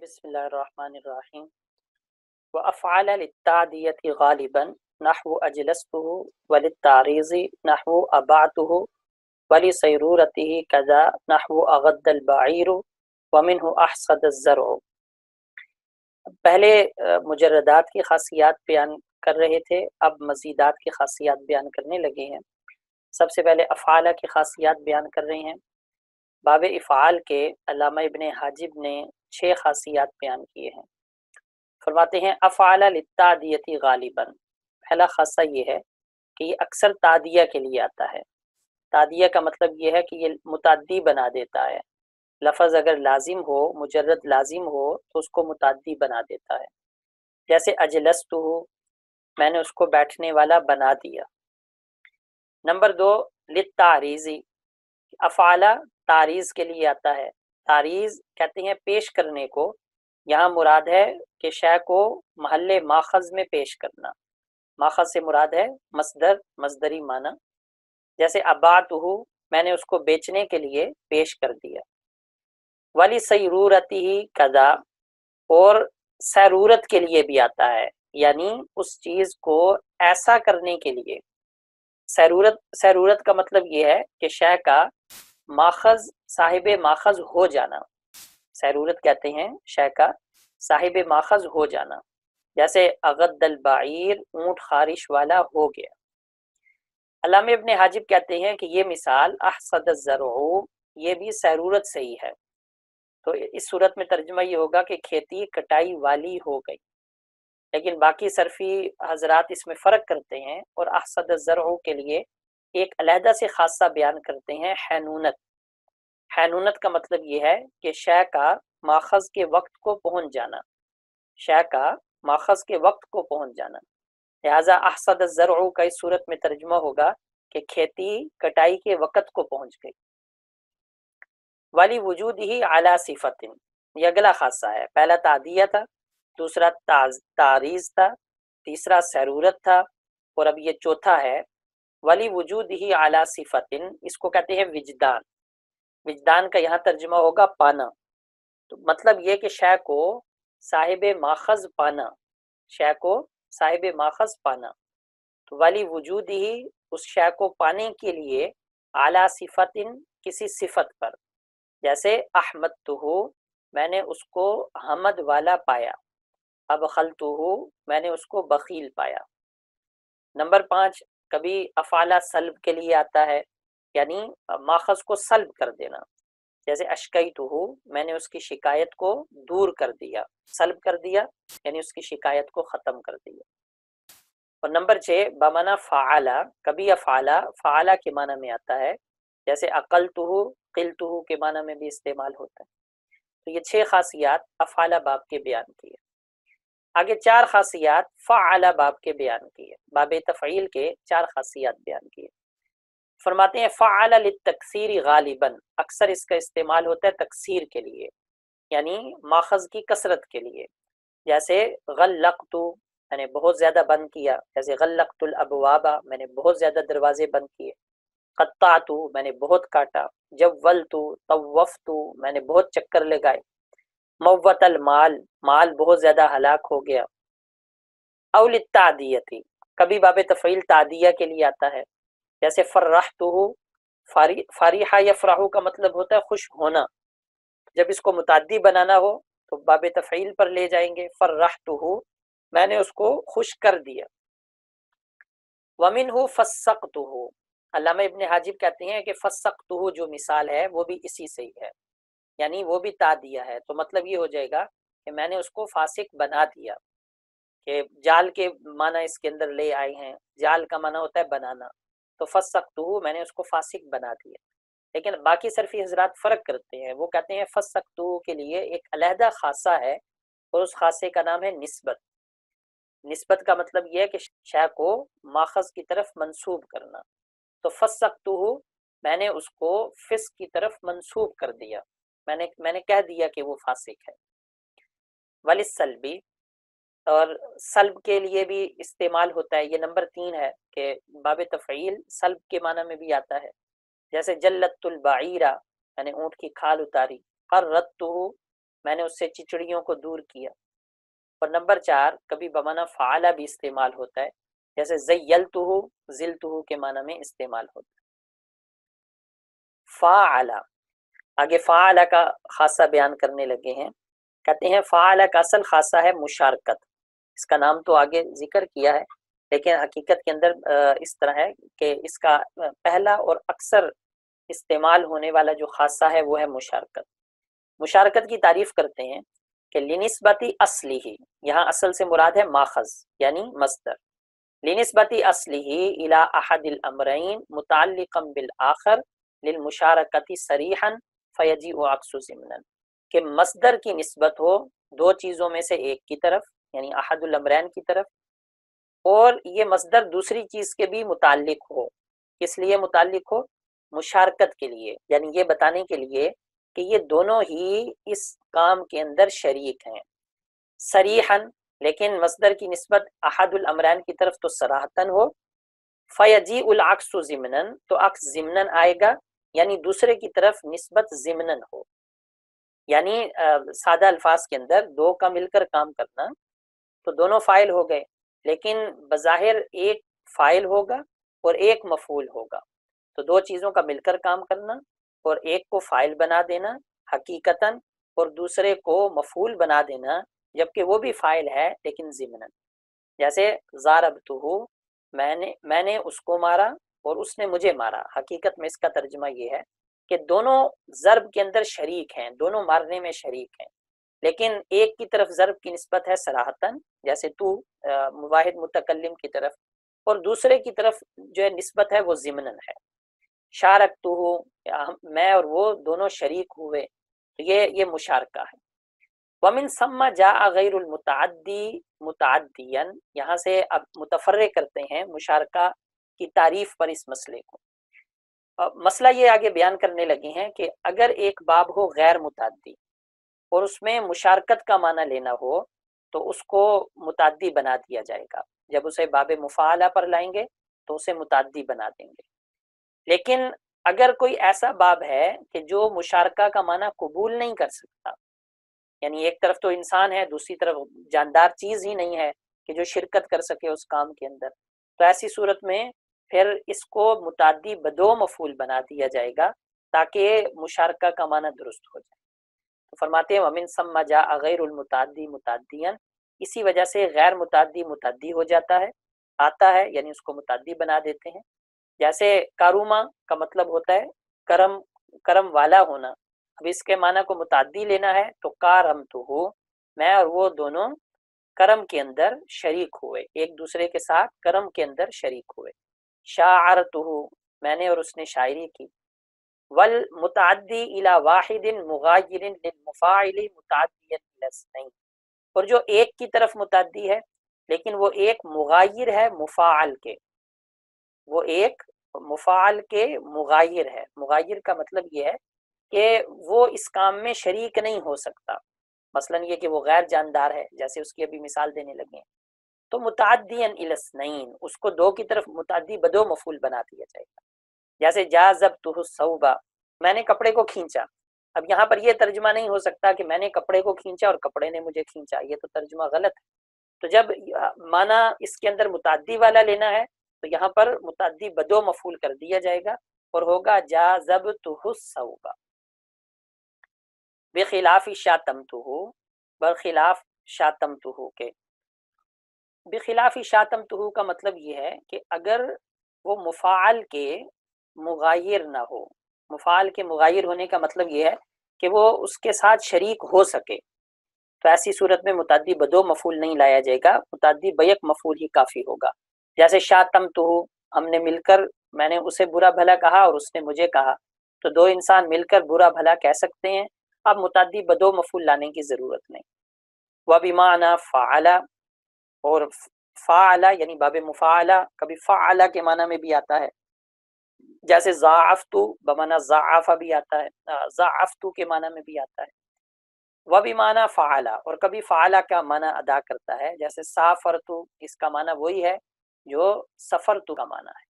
بسم اللہ الرحمن الرحیم وافعل للتعدیة غالبا نحو اجلسته وللتعریض نحو ابعته ولصیرورته كذا نحو اغد البعیر ومنه احصد الزرع۔ پہلے مجردات کی خاصیات بیان کر رہے تھے، اب مزیدات کی خاصیات بیان کرنے لگے ہیں۔ سب سے پہلے افعال کی خاصیات بیان کر رہے ہیں۔ باب افعال کے علامہ ابن حاجب نے 6 خاصیات بیان کیے ہیں۔ فرماتے ہیں افعال للتعدیة غالبا، پہلا خاصہ یہ ہے کہ یہ اکثر تعدیہ کے لیے آتا ہے۔ تعدیہ کا مطلب یہ ہے کہ یہ متعدی بنا دیتا ہے۔ لفظ اگر لازم ہو، مجرد لازم ہو تو اس کو متعدی بنا دیتا ہے۔ جیسے اجلستہ، میں نے اس کو بیٹھنے والا بنا دیا۔ نمبر 2 للتعریض، افعال تعریض کے لیے آتا ہے۔ تعریض کہتے ہیں پیش کرنے کو، یہاں مراد ہے کہ شے کو محل ماخذ میں پیش کرنا۔ ماخذ سے مراد ہے مصدر، مصدری معنی۔ جیسے ابعتہ، میں نے اس کو بیچنے کے لیے پیش کر دیا۔ ولی سیرورتہ کذا، اور سیرورت کے لیے بھی آتا ہے، یعنی اس چیز کو ایسا کرنے کے لیے۔ سیرورت کا مطلب یہ ہے کہ شے کا ماخذ صاحب ماخذ ہو جانا، سیرورت کہتے ہیں شے کا صاحب ماخذ ہو جانا۔ جیسے اغد البعیر، اونٹ خارش والا ہو گیا۔ علامہ ابن حاجب کہتے ہیں کہ یہ مثال احصد الزرع، یہ بھی سیرورت سے ہی ہے۔ تو اس صورت میں ترجمہ یہ ہوگا کہ کھیتی کٹائی والی ہو گئی، لیکن باقی صرفی حضرات اس میں فرق کرتے ہیں اور احصد الزرع کے لیے ایک علیحدہ سے خاصہ بیان کرتے ہیں، حینونت۔ حینونت کا مطلب یہ ہے کہ شے کا ماخذ کے وقت کو پہنچ جانا، شے کا ماخذ کے وقت کو پہنچ جانا۔ لہٰذا احصد الزرع کا اس صورت میں ترجمہ ہوگا کہ کھیتی کٹائی کے وقت کو پہنچ گئی۔ ولی وجودہ علی صفت، یہ اگلا خاصہ ہے۔ پہلا تعدیہ تھا، دوسرا تعریض تھا، تیسرا سیرورت تھا، اور اب یہ چوتھا ہے ولی وجودہ علی صفت، اس کو کہتے ہیں وجدان۔ وجدان کا یہاں ترجمہ ہوگا پانا۔ تو مطلب یہ کہ شے کو صاحب ماخذ پانا، شے کو صاحب ماخذ پانا۔ تو ولی وجودہ، اس شے کو پانے کے لیے، اعلیٰ صفت، کسی صفت پر۔ جیسے احمدتہ، میں نے اس کو حمد والا پایا۔ ابخلتہ، میں نے اس کو بخیل پایا۔ نمبر 5 کبھی افعال سلب کے لیے آتا ہے، یعنی ماخذ کو سلب کر دینا۔ جیسے اشکیتہ، میں نے اس کی شکایت کو دور کر دیا، سلب کر دیا یعنی اس کی شکایت کو ختم کر دیا۔ اور نمبر 6 بمعنی فعل، کبھی افعال فعل کے معنی میں آتا ہے، جیسے اقلتہ، قلتہ کے معنی میں بھی استعمال ہوتا ہے۔ تو یہ 6 خاصیات افعال باب کے بیان کی ہے۔ آگے 4 خاصیات فعل باب کے بیان کی ہے، باب تفعیل کے 4 خاصیات بیان کی ہے۔ فرماتے ہیں فعل للتکثیر غالباً، اکثر اس کا استعمال ہوتا ہے تکثیر کے لیے، یعنی ماخذ کی کثرت کے لیے۔ جیسے غلقت، میں نے بہت زیادہ بند کیا۔ جیسے غلقت الابواب، میں نے بہت زیادہ دروازے بند کیے۔ قطعت، میں نے بہت کاٹا۔ جولت، طوفت، میں نے بہت چکر لگائے۔ موت المال، مال بہت زیادہ ہلاک ہو گیا۔ او للتعدیہ، کبھی باب تفعیل تعدیہ کے لیے آتا ہے، جیسے فرحتہ، فریحہ یفرح کا مطلب ہوتا ہے خوش ہونا۔ جب اس کو متعدی بنانا ہو تو باب تفعیل پر لے جائیں گے، فرحتہ، میں نے اس کو خوش کر دیا۔ ومنہ فسقتہ، علامہ ابن حاجب کہتے ہیں کہ فسقتہ جو مثال ہے وہ بھی اسی سے ہی ہے، یعنی وہ بھی تعدیہ ہے۔ تو مطلب یہ ہو جائے گا کہ میں نے اس کو فاسق بنا دیا، کہ جال کے معنی اس کے اندر لے آئے ہیں، جال کا معنی ہوتا ہے بنانا، تو فسقتہ، میں نے اس کو فاسق بنا دیا۔ لیکن باقی صرفی حضرات فرق کرتے ہیں، وہ کہتے ہیں فسقتہ کے لیے ایک علیحدہ خاصہ ہے، اور اس خاصے کا نام ہے نسبت۔ نسبت کا مطلب یہ ہے کہ شے کو ماخذ کی طرف منسوب کرنا۔ تو فسقتہ، میں نے اس کو فسق کی طرف منسوب کر دیا، میں نے کہہ دیا کہ وہ فاسق ہے۔ وللسلبی، اور سلب کے لیے بھی استعمال ہوتا ہے، یہ نمبر 3 ہے کہ باب تفعیل سلب کے معنی میں بھی آتا ہے۔ جیسے جلت البعیرہ، میں نے اونٹ کی کھال اتاری۔ قررتہ، میں نے اس سے چچڑیوں کو دور کیا. اور نمبر 4 کبھی بمانا فعلا بھی استعمال ہوتا ہے، جیسے زیلتہ زلتہ کے معنی میں استعمال ہوتا ہے. فعلا، آگے فعلا کا خاصہ بیان کرنے لگے ہیں. کہتے ہیں فعلا کا اصل خاصہ ہے مشارکت. اس کا نام تو آگے ذکر کیا ہے، لیکن حقیقت کے اندر اس طرح ہے کہ اس کا پہلا اور اکثر استعمال ہونے والا جو خاصہ ہے وہ ہے مشارکت. مشارکت کی تعریف کرتے ہیں کہ لنسبتی اصلی ہی، یہاں اصل سے مراد ہے ماخذ یعنی مصدر. لنسبتی اصلی ہی الی احد الامرین متعلقا بالآخر للمشارکتی صریحا فیجیء عکس ضمنا، کہ مصدر کی نسبت ہو دو چیزوں میں سے ایک کی طرف یعنی احد الامرین کی طرف، اور یہ مصدر دوسری چیز کے بھی متعلق ہو. کس لیے متعلق ہو؟ مشارکت کے لیے، یعنی یہ بتانے کے لیے کہ یہ دونوں ہی اس کام کے اندر شریک ہیں. صریحاً، لیکن مصدر کی نسبت احد الامرین کی طرف تو صراحتاً ہو. فیجیء العکس ضمناً، تو عکس ضمناً آئے گا، یعنی دوسرے کی طرف نسبت ضمناً ہو. یعنی سادہ الفاظ کے اندر دو کا مل کر کام کرنا تو دونوں فاعل ہو گئے، لیکن بظاہر ایک فاعل ہوگا اور ایک مفعول ہوگا. تو دو چیزوں کا مل کر کام کرنا اور ایک کو فاعل بنا دینا حقیقتاً اور دوسرے کو مفعول بنا دینا جبکہ وہ بھی فاعل ہے لیکن ضمناً. جیسے ضربتہ، میں نے اس کو مارا اور اس نے مجھے مارا. حقیقت میں اس کا ترجمہ یہ ہے کہ دونوں ضرب کے اندر شریک ہیں، دونوں مارنے میں شریک ہیں، لیکن ایک کی طرف ضرب کی نسبت ہے صراحتاً جیسے تو واحد متکلم کی طرف، اور دوسرے کی طرف جو ہے نسبت ہے وہ ضمناً ہے. شارکتہ، میں اور وہ دونوں شریک ہوئے، یہ مشارکہ ہے. ومن ثم جاء غیر المتعدی متعدیا، یہاں سے اب متفرع کرتے ہیں مشارکہ کی تعریف پر اس مسئلے کو. مسئلہ یہ آگے بیان کرنے لگے ہیں کہ اگر ایک باب ہو غیر متعدی اور اس میں مشارکت کا معنی لینا ہو تو اس کو متعدی بنا دیا جائے گا. جب اسے باب مفاعلہ پر لائیں گے تو اسے متعدی بنا دیں گے. لیکن اگر کوئی ایسا باب ہے کہ جو مشارکہ کا معنی قبول نہیں کر سکتا، یعنی ایک طرف تو انسان ہے دوسری طرف جاندار چیز ہی نہیں ہے کہ جو شرکت کر سکے اس کام کے اندر، تو ایسی صورت میں پھر اس کو متعدی بدو مفعول بنا دیا جائے گا تاکہ مشارکہ کا معنی درست ہو جائے. تو فرماتے ہیں ومن ثم جاء غیر المتعدی متعدیا، اسی وجہ سے غیر متعدی متعدی ہو جاتا ہے، آتا ہے، یعنی اس کو متعدی بنا دیتے ہیں. جیسے کاروما کا مطلب ہوتا ہے کرم والا ہونا. اب اس کے معنی کو متعدی لینا ہے تو کارمتہ، میں اور وہ دونوں کرم کے اندر شریک ہوئے، ایک دوسرے کے ساتھ کرم کے اندر شریک ہوئے. شاعرتہ، میں نے اور اس نے شاعری کی. والمتعدی الی واحد مغایر للمفاعل متعدیا الی اثنین، اور جو ایک کی طرف متعدی ہے لیکن وہ ایک مغایر ہے مفاعل کے، وہ ایک مفاعل کے مغایر ہے. مغایر کا مطلب یہ ہے کہ وہ اس کام میں شریک نہیں ہو سکتا، مثلا یہ کہ وہ غیر جاندار ہے جیسے اس کی ابھی مثال دینے لگے ہیں. تو متعدیا الی اثنین، اس کو دو کی طرف متعدی بدو مفعول بنا دیا جائے گا. جیسے جاذبتہ الثوب، میں نے کپڑے کو کھینچا. اب یہاں پر یہ ترجمہ نہیں ہو سکتا کہ میں نے کپڑے کو کھینچا اور کپڑے نے مجھے کھینچا، یہ تو ترجمہ غلط ہے. تو جب معنی اس کے اندر متعدی والا لینا ہے تو یہاں پر متعدی بدو مفعول کر دیا جائے گا اور ہوگا جاذبتہ الثوب. بخلاف شاتمتہ، برخلاف شاتمتہ کے. بخلاف شاتمتہ کا مطلب یہ ہے کہ اگر وہ مفاعل کے مغایر نہ ہو. مفاعل کے مغایر ہونے کا مطلب یہ ہے کہ وہ اس کے ساتھ شریک ہو سکے، تو ایسی صورت میں متعدی بدو مفعول نہیں لایا جائے گا، متعدی بیک مفعول ہی کافی ہوگا. جیسے شاتمتہ، ہم نے مل کر، میں نے اسے برا بھلا کہا اور اس نے مجھے کہا، تو دو انسان مل کر برا بھلا کہہ سکتے ہیں، اب متعدی بدو مفعول لانے کی ضرورت نہیں. وبمعنی فعل، اور فعل یعنی باب مفاعلہ کبھی فعل کے معنی میں بھی آتا ہے، جیسے ضاعفت بمعنی ضاعف بھی آتا ہے، ضاعفت کے معنی میں بھی آتا ہے. وبمعنی فعل، اور کبھی فعل کا معنی ادا کرتا ہے، جیسے سافرت، اس کا معنی وہی ہے جو سفرت کا معنی ہے.